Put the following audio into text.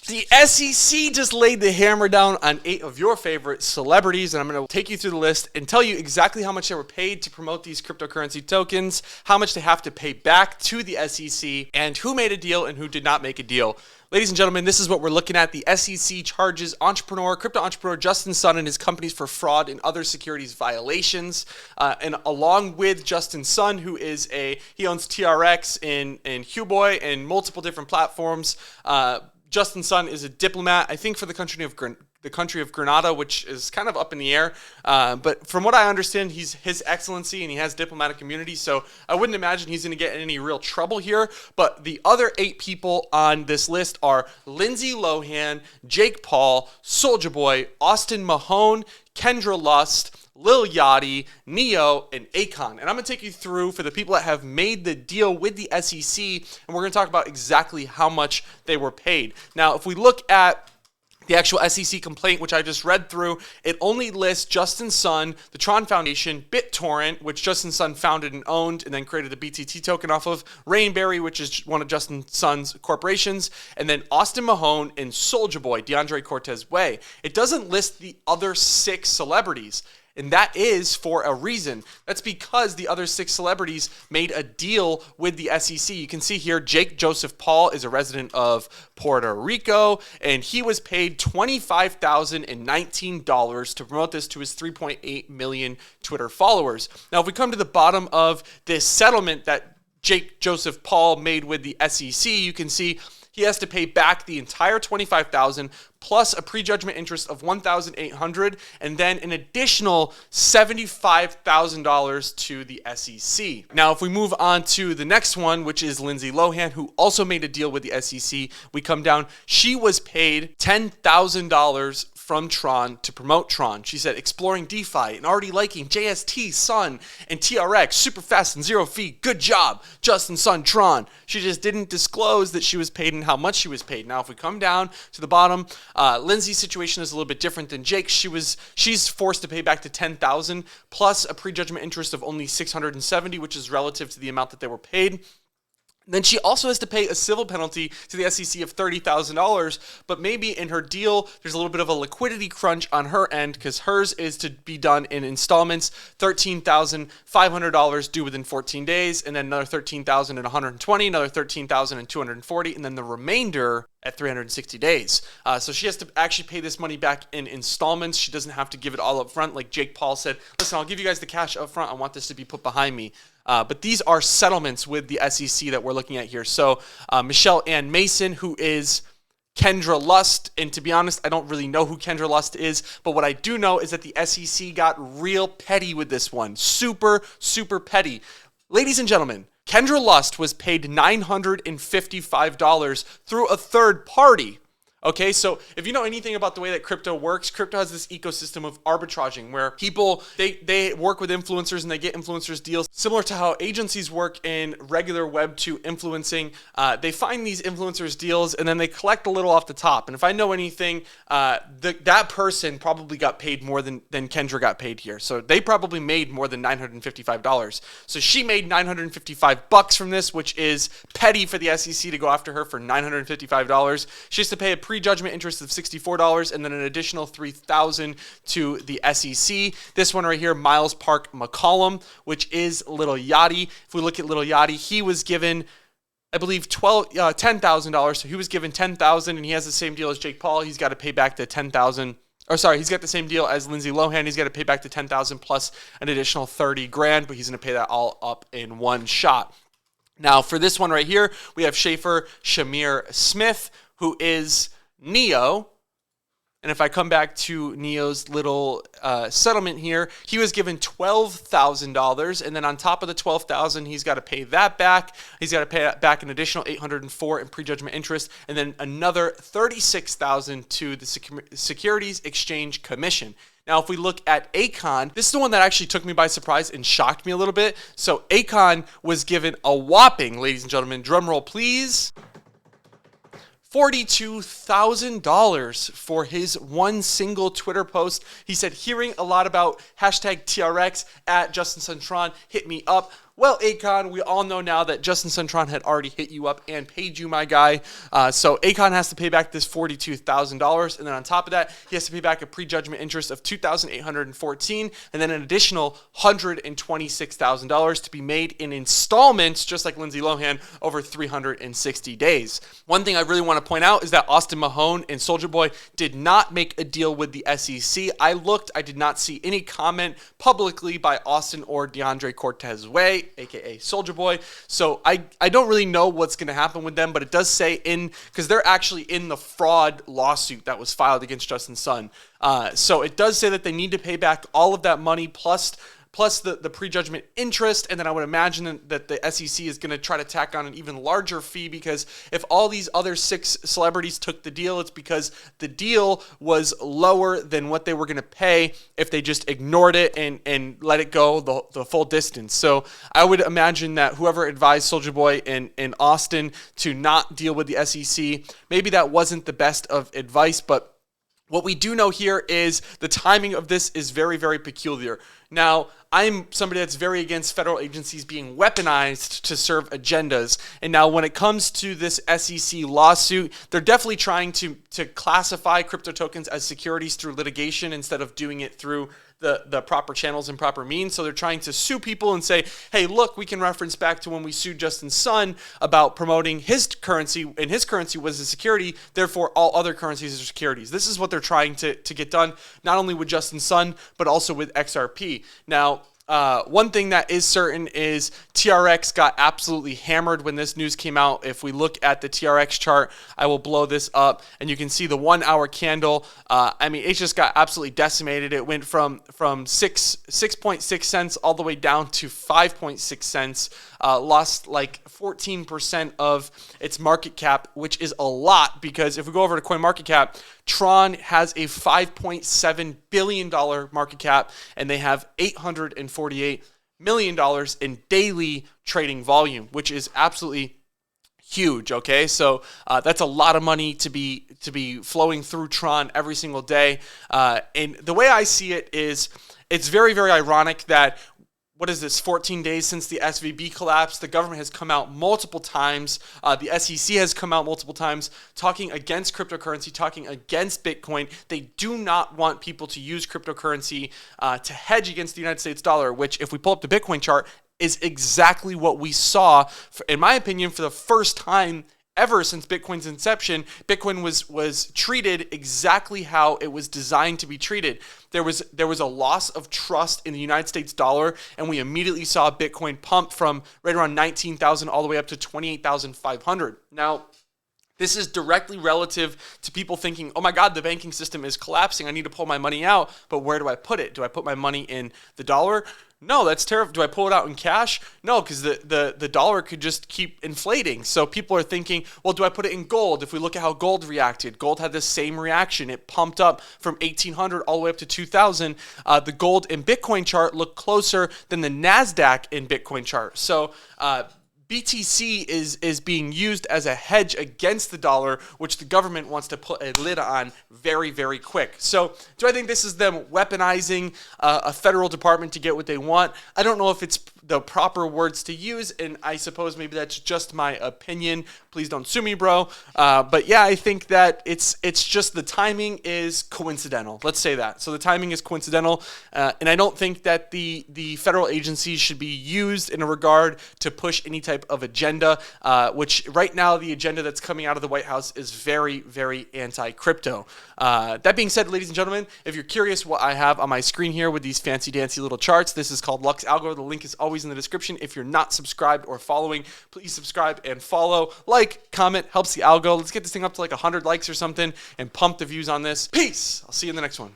The SEC just laid the hammer down on 8 of your favorite celebrities, and I'm going to take you through the list and tell you exactly how much they were paid to promote these cryptocurrency tokens, how much they have to pay back to the SEC, and who made a deal and who did not make a deal. Ladies and gentlemen, this is what we're looking at. The SEC charges crypto entrepreneur Justin Sun and his companies for fraud and other securities violations. And along with Justin Sun, he owns TRX and Huboy and multiple different platforms. Justin Sun is a diplomat, I think, for the country of Grenada, which is kind of up in the air. But from what I understand, he's His Excellency and he has diplomatic immunity, so I wouldn't imagine he's going to get in any real trouble here. But the other 8 people on this list are Lindsay Lohan, Jake Paul, Soulja Boy, Austin Mahone, Kendra Lust, Lil Yachty, Neo, and Akon. And I'm going to take you through for the people that have made the deal with the SEC, and we're going to talk about exactly how much they were paid. Now, if we look at the actual SEC complaint, which I just read through, it only lists Justin Sun, the Tron Foundation, BitTorrent, which Justin Sun founded and owned and then created the BTT token off of, Rainberry, which is one of Justin Sun's corporations, and then Austin Mahone and Soulja Boy, DeAndre Cortez Way. It doesn't list the other 6 celebrities. And that is for a reason. That's because the other 6 celebrities made a deal with the SEC. You can see here, jakepaul is a resident of Puerto Rico, and he was paid $25,019 to promote this to his 3.8 million Twitter followers. Now, if we come to the bottom of this settlement that jakepaul made with the SEC, you can see he has to pay back the entire $25,000 plus a prejudgment interest of $1,800 and then an additional $75,000 to the SEC. Now, if we move on to the next one, which is Lindsay Lohan, who also made a deal with the SEC, we come down. She was paid $10,000 from Tron to promote Tron. She said, exploring DeFi and already liking JST, Sun, and TRX, super fast and zero fee. Good job, Justin Sun, Tron. She just didn't disclose that she was paid and how much she was paid. Now, if we come down to the bottom, Lindsay's situation is a little bit different than Jake. She's forced to pay back to $10,000 plus a prejudgment interest of only $670, which is relative to the amount that they were paid. Then she also has to pay a civil penalty to the SEC of $30,000, but maybe in her deal, there's a little bit of a liquidity crunch on her end because hers is to be done in installments, $13,500 due within 14 days, and then another $13,120, another $13,240, and then the remainder at 360 days. So she has to actually pay this money back in installments. She doesn't have to give it all up front. Like Jake Paul said, listen, I'll give you guys the cash up front. I want this to be put behind me. But these are settlements with the SEC that we're looking at here. So Michelle Ann Mason, who is Kendra Lust, and to be honest, I don't really know who Kendra Lust is, but what I do know is that the SEC got real petty with this one. Super, super petty. Ladies and gentlemen, Kendra Lust was paid $955 through a third party. Okay, so if you know anything about the way that crypto works, crypto has this ecosystem of arbitraging where people, they work with influencers and they get influencers deals. Similar to how agencies work in regular Web 2 influencing, they find these influencers deals and then they collect a little off the top. And if I know anything, that person probably got paid more than Kendra got paid here. So they probably made more than $955. So she made $955 from this, which is petty for the SEC to go after her for $955. She has to pay a prejudgment interest of $64 and then an additional $3,000 to the SEC. This one right here, Miles Park McCollum, which is Lil Yachty. If we look at Lil Yachty, he was given, I believe, $10,000. So he was given $10,000, and he has the same deal as Jake Paul. He's got to pay back the $10,000. Or sorry, he's got the same deal as Lindsay Lohan. He's got to pay back the $10,000 plus an additional $30,000, but he's going to pay that all up in one shot. Now, for this one right here, we have Shamir Smith, who is Neo. And if I come back to Neo's little settlement here, he was given $12,000, and then on top of the $12,000, he's got to pay that back. He's got to pay back an additional $804 in prejudgment interest, and then another $36,000 to the Securities Exchange Commission. Now, if we look at Akon, this is the one that actually took me by surprise and shocked me a little bit. So Akon was given a whopping, ladies and gentlemen, drum roll please, $42,000 for his one single Twitter post. He said, hearing a lot about hashtag TRX at Justin Sun Tron, hit me up. Well, Akon, we all know now that Justin Centron had already hit you up and paid you, my guy. So Akon has to pay back this $42,000, and then on top of that, he has to pay back a prejudgment interest of $2,814, and then an additional $126,000 to be made in installments, just like Lindsay Lohan, over 360 days. One thing I really want to point out is that Austin Mahone and Soulja Boy did not make a deal with the SEC. I looked, I did not see any comment publicly by Austin or DeAndre Cortez Way, aka Soulja Boy. So I don't really know what's going to happen with them, but it does say because they're actually in the fraud lawsuit that was filed against Justin Sun. So it does say that they need to pay back all of that money plus the prejudgment interest, and then I would imagine that the SEC is going to try to tack on an even larger fee, because if all these other 6 celebrities took the deal, it's because the deal was lower than what they were going to pay if they just ignored it and let it go the full distance. So I would imagine that whoever advised Soulja Boy and Austin to not deal with the SEC, maybe that wasn't the best of advice, but what we do know here is the timing of this is very, very peculiar. Now, I'm somebody that's very against federal agencies being weaponized to serve agendas. And now when it comes to this SEC lawsuit, they're definitely trying to classify crypto tokens as securities through litigation instead of doing it through the proper channels and proper means. So they're trying to sue people and say, hey, look, we can reference back to when we sued Justin Sun about promoting his currency, and his currency was a security, therefore all other currencies are securities. This is what they're trying to get done, not only with Justin Sun, but also with XRP. Now, one thing that is certain is TRX got absolutely hammered when this news came out. If we look at the TRX chart, I will blow this up, and you can see the 1 hour candle. I mean, it just got absolutely decimated. It went from 6.6 cents all the way down to 5.6 cents. Lost like 14% of its market cap, which is a lot, because if we go over to CoinMarketCap, Tron has a $5.7 billion market cap, and they have $848 million in daily trading volume, which is absolutely huge. Okay, so that's a lot of money to be flowing through Tron every single day. And the way I see it is, it's very, very ironic that, what is this, 14 days since the SVB collapse, the government has come out multiple times, the SEC has come out multiple times talking against cryptocurrency, talking against Bitcoin. They do not want people to use cryptocurrency to hedge against the United States dollar, which, if we pull up the Bitcoin chart, is exactly what we saw, in my opinion, for the first time ever since Bitcoin's inception. Bitcoin was treated exactly how it was designed to be treated. There was a loss of trust in the United States dollar, and we immediately saw Bitcoin pump from right around 19,000 all the way up to 28,500. Now, this is directly relative to people thinking, oh my God, the banking system is collapsing. I need to pull my money out, but where do I put it? Do I put my money in the dollar? No, that's terrible. Do I pull it out in cash? No, because the dollar could just keep inflating. So people are thinking, well, do I put it in gold? If we look at how gold reacted, gold had the same reaction. It pumped up from 1,800 all the way up to 2,000. The gold in Bitcoin chart looked closer than the NASDAQ in Bitcoin chart. So BTC is being used as a hedge against the dollar, which the government wants to put a lid on very, very quick. So do I think this is them weaponizing a federal department to get what they want? I don't know if it's the proper words to use, and I suppose maybe that's just my opinion. Please don't sue me, bro. But yeah, I think that it's just the timing is coincidental. Let's say that. So the timing is coincidental, and I don't think that the federal agencies should be used in a regard to push any type of agenda, which right now the agenda that's coming out of the White House is very, very anti-crypto. That being said, ladies and gentlemen, if you're curious what I have on my screen here with these fancy dancy little charts, this is called Lux Algo. The link is always in the description. If you're not subscribed or following, please subscribe and follow. Like, comment, helps the algo. Let's get this thing up to like 100 likes or something and pump the views on this. Peace. I'll see you in the next one.